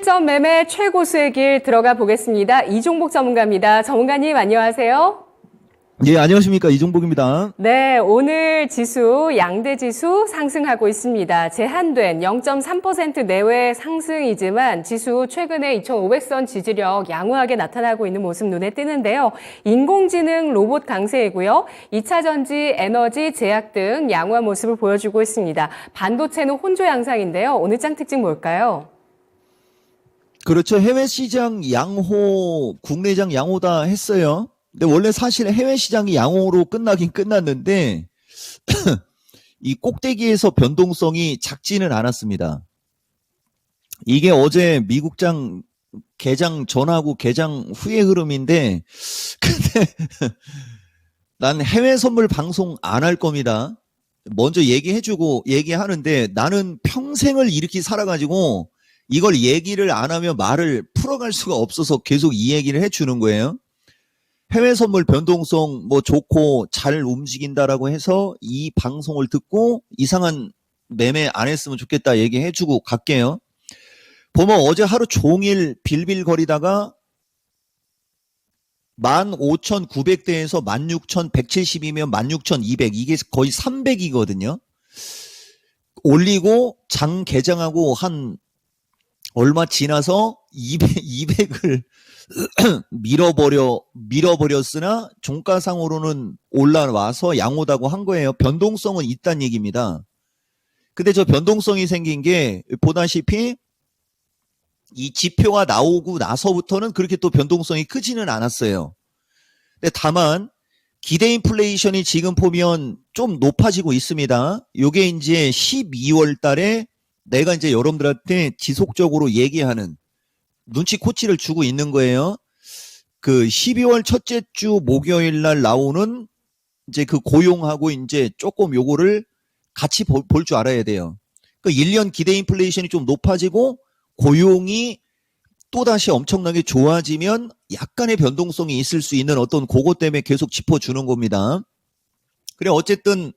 실전 매매 최고수의 길 들어가 보겠습니다. 이종복 전문가입니다. 전문가님 안녕하세요. 예, 안녕하십니까. 이종복입니다. 네, 오늘 지수, 양대 지수 상승하고 있습니다. 제한된 0.3% 내외 상승이지만 지수 최근에 2,500선 지지력 양호하게 나타나고 있는 모습 눈에 띄는데요. 인공지능 로봇 강세이고요. 2차 전지, 에너지, 제약 등 양호한 모습을 보여주고 있습니다. 반도체는 혼조 양상인데요. 오늘 장 특징 뭘까요? 그렇죠. 해외 시장 양호, 국내장 양호다 했어요. 근데 원래 사실 해외 시장이 양호로 끝나긴 끝났는데 이 꼭대기에서 변동성이 작지는 않았습니다. 이게 어제 미국장 개장 전하고 개장 후의 흐름인데 근데 난 해외 선물 방송 안 할 겁니다. 먼저 얘기해주고 얘기하는데 나는 평생을 이렇게 살아가지고 이걸 얘기를 안 하면 말을 풀어갈 수가 없어서 계속 이 얘기를 해주는 거예요. 해외 선물 변동성 뭐 좋고 잘 움직인다라고 해서 이 방송을 듣고 이상한 매매 안 했으면 좋겠다 얘기해주고 갈게요. 보면 어제 하루 종일 빌빌거리다가 15,900대에서 16,170이면 16,200 이게 거의 300이거든요. 올리고 장 개장하고 한 얼마 지나서 200을 밀어버렸으나 종가상으로는 올라와서 양호다고 한 거예요. 변동성은 있다는 얘기입니다. 근데 저 변동성이 생긴 게 보다시피 이 지표가 나오고 나서부터는 그렇게 또 변동성이 크지는 않았어요. 근데 다만 기대 인플레이션이 지금 보면 좀 높아지고 있습니다. 요게 이제 12월 달에 내가 이제 여러분들한테 지속적으로 얘기하는 눈치 코치를 주고 있는 거예요. 그 12월 첫째 주 목요일 날 나오는 이제 그 고용하고 이제 조금 요거를 같이 볼 줄 알아야 돼요. 그 1년 기대 인플레이션이 좀 높아지고 고용이 또다시 엄청나게 좋아지면 약간의 변동성이 있을 수 있는 어떤 그것 때문에 계속 짚어주는 겁니다. 그래 어쨌든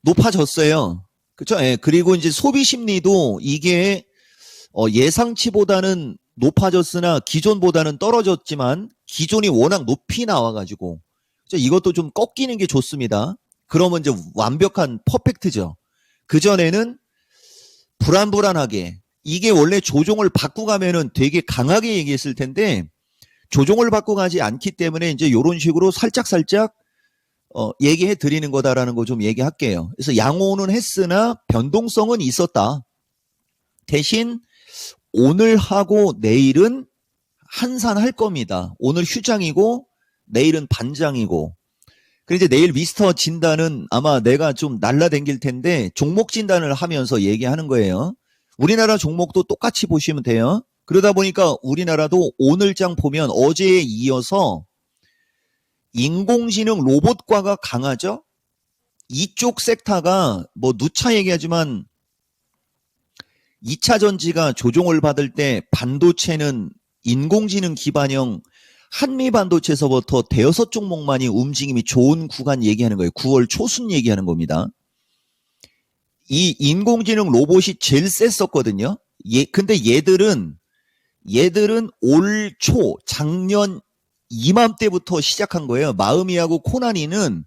높아졌어요. 그렇죠? 예. 그리고 이제 소비 심리도 이게 예상치보다는 높아졌으나 기존보다는 떨어졌지만 기존이 워낙 높이 나와가지고 이것도 좀 꺾이는 게 좋습니다. 그러면 이제 완벽한 퍼펙트죠. 그전에는 불안불안하게 이게 원래 조종을 받고 가면은 되게 강하게 얘기했을 텐데 조종을 받고 가지 않기 때문에 이제 이런 식으로 살짝살짝 얘기해 드리는 거다라는 거 좀 얘기할게요. 그래서 양호는 했으나 변동성은 있었다. 대신 오늘 하고 내일은 한산할 겁니다. 오늘 휴장이고 내일은 반장이고. 그리고 이제 내일 미스터 진단은 아마 내가 좀 날라댕길 텐데 종목 진단을 하면서 얘기하는 거예요. 우리나라 종목도 똑같이 보시면 돼요. 그러다 보니까 우리나라도 오늘장 보면 어제에 이어서 인공지능 로봇과가 강하죠. 이쪽 섹터가 뭐 누차 얘기하지만 2차 전지가 조종을 받을 때 반도체는 인공지능 기반형 한미 반도체에서부터 대여섯 종목만이 움직임이 좋은 구간 얘기하는 거예요. 9월 초순 얘기하는 겁니다. 이 인공지능 로봇이 제일 셌었거든요. 근데 얘들은 올 초 작년 이맘때부터 시작한 거예요. 마음이하고 코나니는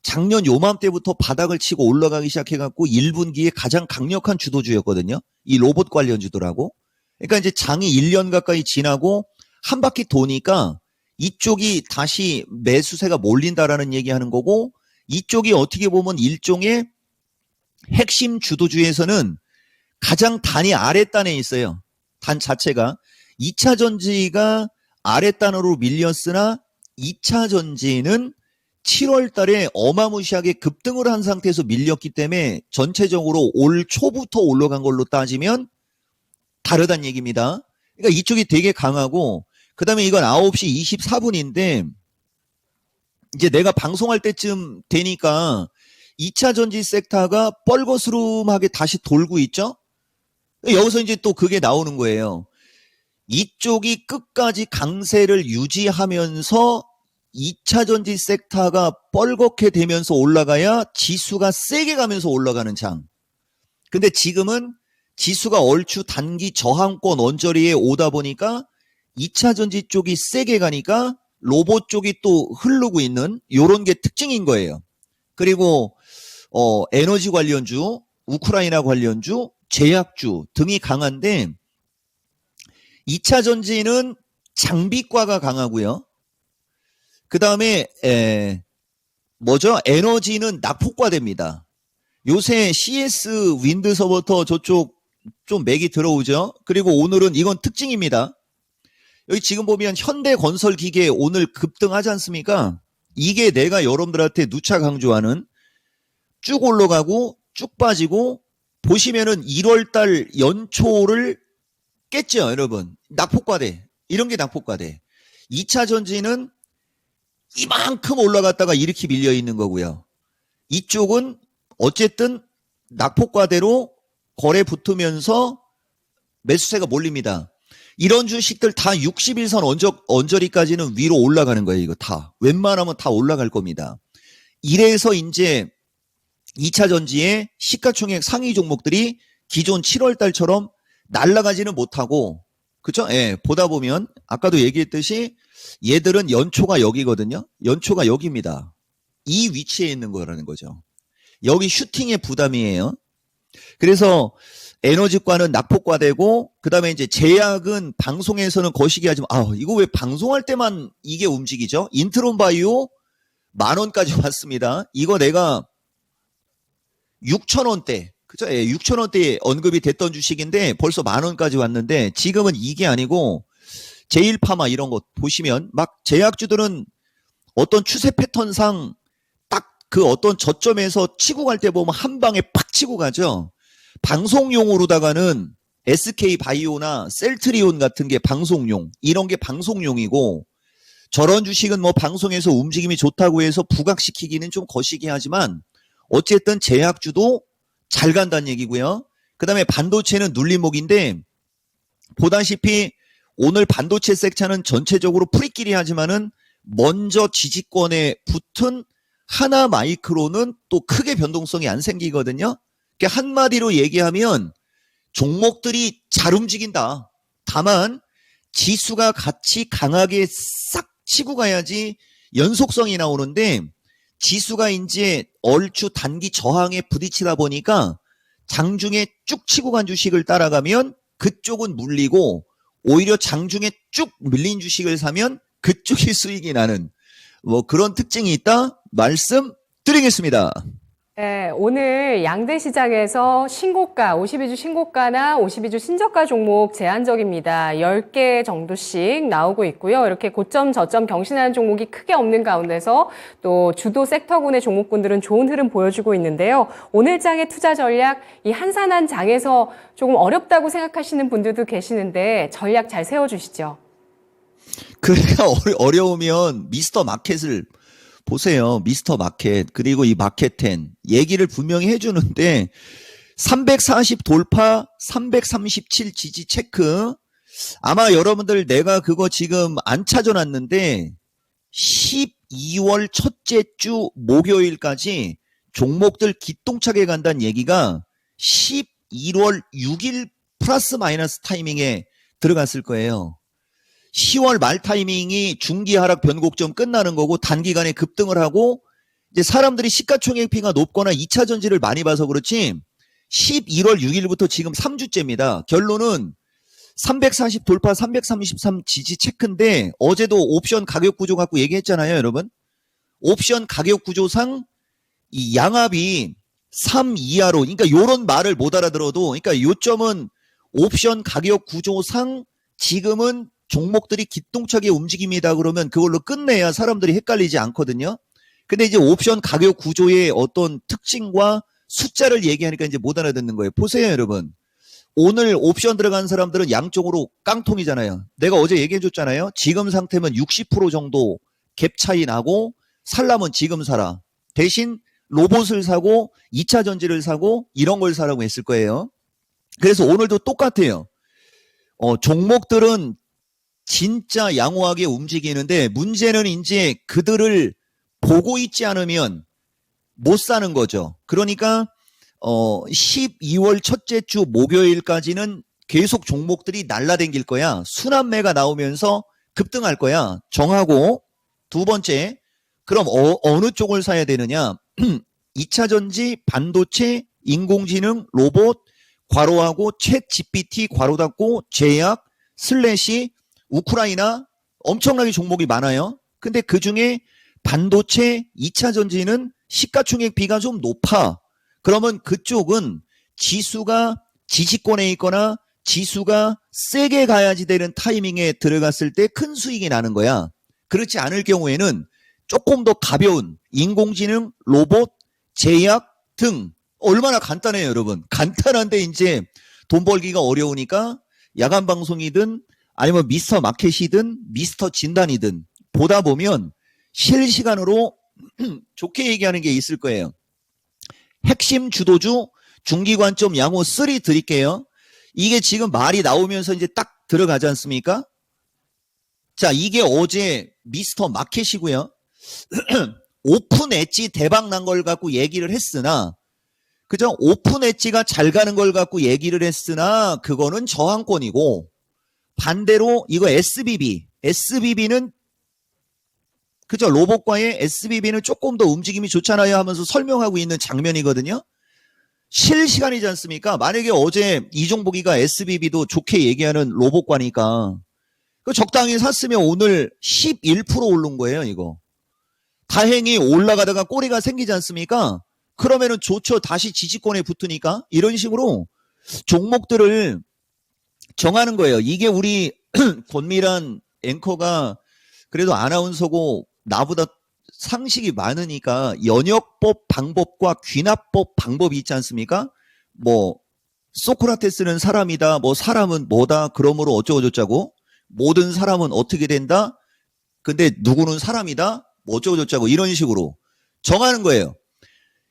작년 요맘때부터 바닥을 치고 올라가기 시작해갖고 1분기에 가장 강력한 주도주였거든요. 이 로봇 관련 주도라고. 그러니까 이제 장이 1년 가까이 지나고 한 바퀴 도니까 이쪽이 다시 매수세가 몰린다라는 얘기하는 거고 이쪽이 어떻게 보면 일종의 핵심 주도주에서는 가장 단이 아랫단에 있어요. 단 자체가. 2차 전지가 아랫단으로 밀렸으나 2차 전지는 7월 달에 어마무시하게 급등을 한 상태에서 밀렸기 때문에 전체적으로 올 초부터 올라간 걸로 따지면 다르다는 얘기입니다. 그러니까 이쪽이 되게 강하고 그 다음에 이건 9시 24분인데 이제 내가 방송할 때쯤 되니까 2차 전지 섹터가 뻘거스름하게 다시 돌고 있죠. 여기서 이제 또 그게 나오는 거예요. 이쪽이 끝까지 강세를 유지하면서 2차 전지 섹터가 뻘겋게 되면서 올라가야 지수가 세게 가면서 올라가는 장. 근데 지금은 지수가 얼추 단기 저항권 언저리에 오다 보니까 2차 전지 쪽이 세게 가니까 로봇 쪽이 또 흐르고 있는 요런 게 특징인 거예요. 그리고 에너지 관련주, 우크라이나 관련주, 제약주 등이 강한데 2차 전지는 장비과가 강하고요. 그 다음에 에너지는 낙폭과됩니다. 요새 CS 윈드서부터 저쪽 좀 맥이 들어오죠. 그리고 오늘은 이건 특징입니다. 여기 지금 보면 현대건설기계 오늘 급등하지 않습니까? 이게 내가 여러분들한테 누차 강조하는 쭉 올라가고 쭉 빠지고 보시면은 1월달 연초를 깼죠, 여러분. 낙폭과대. 이런 게 낙폭과대. 2차 전지는 이만큼 올라갔다가 이렇게 밀려 있는 거고요. 이쪽은 어쨌든 낙폭과대로 거래 붙으면서 매수세가 몰립니다. 이런 주식들 다 60일선 언저리까지는 위로 올라가는 거예요. 이거 다. 웬만하면 다 올라갈 겁니다. 이래서 이제 2차 전지의 시가총액 상위 종목들이 기존 7월 달처럼 날아가지는 못하고, 그쵸? 예, 보다 보면 아까도 얘기했듯이 얘들은 연초가 여기거든요. 연초가 여기입니다. 이 위치에 있는 거라는 거죠. 여기 슈팅의 부담이에요. 그래서 에너지과는 낙폭과되고, 그 다음에 이제 제약은 방송에서는 거시기 하지만, 이거 왜 방송할 때만 이게 움직이죠? 인트론 바이오 10,000원까지 왔습니다. 이거 내가 6,000원대, 그죠? 예, 6,000원대에 언급이 됐던 주식인데 벌써 10,000원까지 왔는데 지금은 이게 아니고 제일파마 이런 거 보시면 막 제약주들은 어떤 추세 패턴상 딱 그 어떤 저점에서 치고 갈 때 보면 한 방에 팍 치고 가죠. 방송용으로다가는 SK 바이오나 셀트리온 같은 게 방송용, 이런 게 방송용이고, 저런 주식은 뭐 방송에서 움직임이 좋다고 해서 부각시키기는 좀 거시기 하지만 어쨌든 제약주도 잘 간다는 얘기고요. 그 다음에 반도체는 눌림목인데 보다시피 오늘 반도체 섹터는 전체적으로 프리끼리 하지만은 먼저 지지권에 붙은 하나 마이크로는 또 크게 변동성이 안 생기거든요. 그러니까 한마디로 얘기하면 종목들이 잘 움직인다. 다만 지수가 같이 강하게 싹 치고 가야지 연속성이 나오는데 지수가 이제 얼추 단기 저항에 부딪히다 보니까 장중에 쭉 치고 간 주식을 따라가면 그쪽은 물리고 오히려 장중에 쭉 밀린 주식을 사면 그쪽이 수익이 나는 뭐 그런 특징이 있다 말씀드리겠습니다. 네, 오늘 양대 시장에서 신고가, 52주 신고가나 52주 신저가 종목 제한적입니다. 10개 정도씩 나오고 있고요. 이렇게 고점, 저점 경신하는 종목이 크게 없는 가운데서 또 주도 섹터군의 종목군들은 좋은 흐름 보여주고 있는데요. 오늘 장의 투자 전략, 이 한산한 장에서 조금 어렵다고 생각하시는 분들도 계시는데 전략 잘 세워주시죠. 그러니까 어려우면 미스터 마켓을 보세요. 미스터 마켓 그리고 이 마켓10 얘기를 분명히 해주는데 340 돌파 337 지지 체크. 아마 여러분들 내가 그거 지금 안 찾아놨는데 12월 첫째 주 목요일까지 종목들 기똥차게 간다는 얘기가 11월 6일 플러스 마이너스 타이밍에 들어갔을 거예요. 10월 말 타이밍이 중기 하락 변곡점 끝나는 거고 단기간에 급등을 하고 이제 사람들이 시가총액비가 높거나 2차 전지를 많이 봐서 그렇지 11월 6일부터 지금 3주째입니다. 결론은 340 돌파 333 지지 체크인데 어제도 옵션 가격 구조 갖고 얘기했잖아요, 여러분. 옵션 가격 구조상 이 양압이 3 이하로, 그러니까 요런 말을 못 알아들어도, 그러니까 요점은 옵션 가격 구조상 지금은 종목들이 기똥차게 움직입니다. 그러면 그걸로 끝내야 사람들이 헷갈리지 않거든요. 근데 이제 옵션 가격 구조의 어떤 특징과 숫자를 얘기하니까 이제 못 알아듣는 거예요. 보세요, 여러분. 오늘 옵션 들어간 사람들은 양쪽으로 깡통이잖아요. 내가 어제 얘기해 줬잖아요. 지금 상태면 60% 정도 갭 차이 나고 살라면 지금 사라. 대신 로봇을 사고 2차 전지를 사고 이런 걸 사라고 했을 거예요. 그래서 오늘도 똑같아요. 종목들은 진짜 양호하게 움직이는데 문제는 이제 그들을 보고 있지 않으면 못 사는 거죠. 그러니까 12월 첫째 주 목요일까지는 계속 종목들이 날라댕길 거야. 순환매가 나오면서 급등할 거야. 정하고 두 번째, 그럼 어느 쪽을 사야 되느냐? 2차 전지, 반도체, 인공지능, 로봇, 괄호하고 챗 GPT, 괄호 닫고 제약, 슬래시, 우크라이나 엄청나게 종목이 많아요. 근데 그중에 반도체, 2차 전지는 시가총액 비가 좀 높아. 그러면 그쪽은 지수가 지지권에 있거나 지수가 세게 가야지 되는 타이밍에 들어갔을 때 큰 수익이 나는 거야. 그렇지 않을 경우에는 조금 더 가벼운 인공지능, 로봇, 제약 등 얼마나 간단해요, 여러분. 간단한데 이제 돈 벌기가 어려우니까 야간 방송이든 아니면 미스터 마켓이든 미스터 진단이든 보다 보면 실시간으로 좋게 얘기하는 게 있을 거예요. 핵심 주도주 중기관점 양호 3 드릴게요. 이게 지금 말이 나오면서 이제 딱 들어가지 않습니까? 자, 이게 어제 미스터 마켓이고요. 오픈 엣지 대박 난 걸 갖고 얘기를 했으나, 그죠? 오픈 엣지가 잘 가는 걸 갖고 얘기를 했으나, 그거는 저항권이고, 반대로 이거 SBB는, 그죠? 로봇과의 SBB는 조금 더 움직임이 좋잖아요 하면서 설명하고 있는 장면이거든요. 실시간이지 않습니까? 만약에 어제 이종복이가 SBB도 좋게 얘기하는 로봇과니까, 그 적당히 샀으면 오늘 11% 오른 거예요, 이거. 다행히 올라가다가 꼬리가 생기지 않습니까? 그러면은 좋죠. 다시 지지권에 붙으니까. 이런 식으로 종목들을 정하는 거예요. 이게 우리 권미란 앵커가 그래도 아나운서고 나보다 상식이 많으니까 연역법 방법과 귀납법 방법이 있지 않습니까? 뭐 소크라테스는 사람이다. 뭐 사람은 뭐다. 그러므로 어쩌고저쩌고. 모든 사람은 어떻게 된다. 근데 누구는 사람이다. 뭐 어쩌고저쩌고 이런 식으로 정하는 거예요.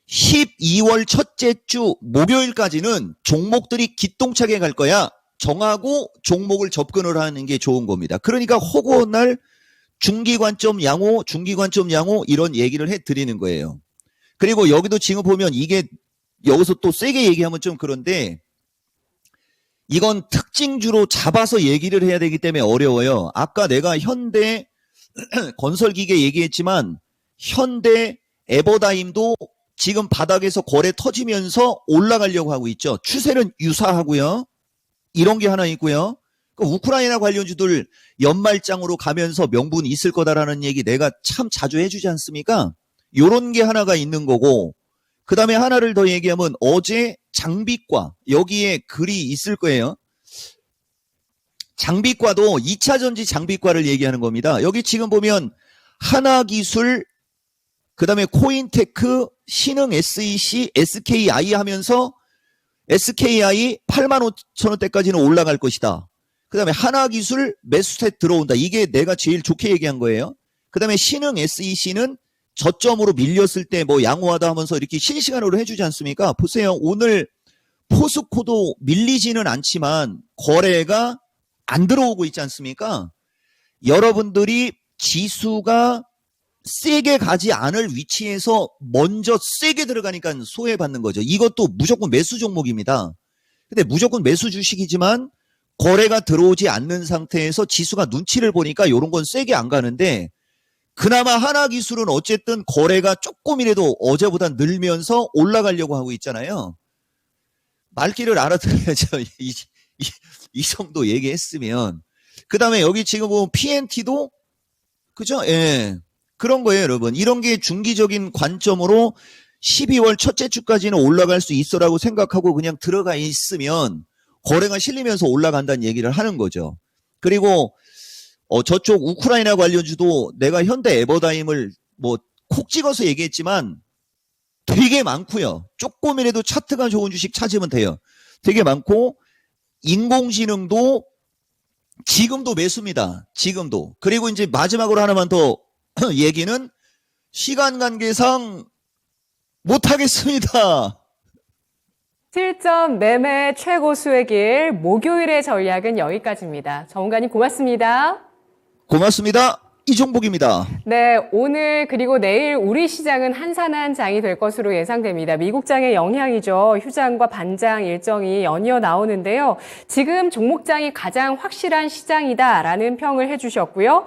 12월 첫째 주 목요일까지는 종목들이 기똥차게 갈 거야. 정하고 종목을 접근을 하는 게 좋은 겁니다. 그러니까 허구한 날 중기관점 양호 이런 얘기를 해드리는 거예요. 그리고 여기도 지금 보면 이게 여기서 또 세게 얘기하면 좀 그런데 이건 특징주로 잡아서 얘기를 해야 되기 때문에 어려워요. 아까 내가 현대 건설기계 얘기했지만 현대 에버다임도 지금 바닥에서 거래 터지면서 올라가려고 하고 있죠. 추세는 유사하고요. 이런 게 하나 있고요. 우크라이나 관련주들 연말장으로 가면서 명분이 있을 거다라는 얘기 내가 참 자주 해주지 않습니까? 요런 게 하나가 있는 거고, 그 다음에 하나를 더 얘기하면 어제 장비과, 여기에 글이 있을 거예요. 장비과도 2차 전지 장비과를 얘기하는 겁니다. 여기 지금 보면 하나기술, 그 다음에 코인테크, 신흥 SEC, SKI 하면서 SKI 85,000원대까지는 올라갈 것이다. 그 다음에 하나기술 매수세 들어온다. 이게 내가 제일 좋게 얘기한 거예요. 그 다음에 신흥 SEC는 저점으로 밀렸을 때 뭐 양호하다 하면서 이렇게 실시간으로 해주지 않습니까? 보세요. 오늘 포스코도 밀리지는 않지만 거래가 안 들어오고 있지 않습니까? 여러분들이 지수가 세게 가지 않을 위치에서 먼저 세게 들어가니까 소외받는 거죠. 이것도 무조건 매수 종목입니다. 근데 무조건 매수 주식이지만 거래가 들어오지 않는 상태에서 지수가 눈치를 보니까 이런 건 세게 안 가는데, 그나마 하나기술은 어쨌든 거래가 조금이라도 어제보다 늘면서 올라가려고 하고 있잖아요. 말귀를 알아들어야죠. 이 정도 얘기했으면. 그 다음에 여기 지금 보면 PNT도, 그죠? 예. 그런 거예요, 여러분. 이런 게 중기적인 관점으로 12월 첫째 주까지는 올라갈 수 있어라고 생각하고 그냥 들어가 있으면 거래가 실리면서 올라간다는 얘기를 하는 거죠. 그리고 저쪽 우크라이나 관련주도 내가 현대 에버다임을 뭐 콕 찍어서 얘기했지만 되게 많고요. 조금이라도 차트가 좋은 주식 찾으면 돼요. 되게 많고, 인공지능도 지금도 매수입니다. 지금도. 그리고 이제 마지막으로 하나만 더 얘기는 시간 관계상 못하겠습니다. 실전 매매 최고 수익일 목요일의 전략은 여기까지입니다. 정은가님 고맙습니다. 고맙습니다. 이종복입니다. 네, 오늘 그리고 내일 우리 시장은 한산한 장이 될 것으로 예상됩니다. 미국장의 영향이죠. 휴장과 반장 일정이 연이어 나오는데요. 지금 종목장이 가장 확실한 시장이다라는 평을 해주셨고요.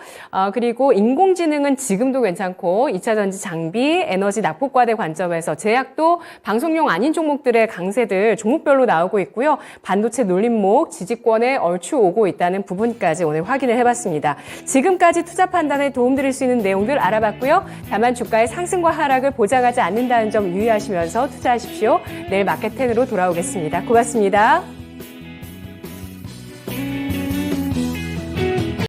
그리고 인공지능은 지금도 괜찮고 2차 전지 장비, 에너지 낙폭과대 관점에서 제약도 방송용 아닌 종목들의 강세들 종목별로 나오고 있고요. 반도체 놀림목, 지지권에 얼추 오고 있다는 부분까지 오늘 확인을 해봤습니다. 지금까지 투자 판단에 도움드릴 수 있는 내용들 알아봤고요. 다만 주가의 상승과 하락을 보장하지 않는다는 점 유의하시면서 투자하십시오. 내일 마켓 10으로 돌아오겠습니다. 고맙습니다.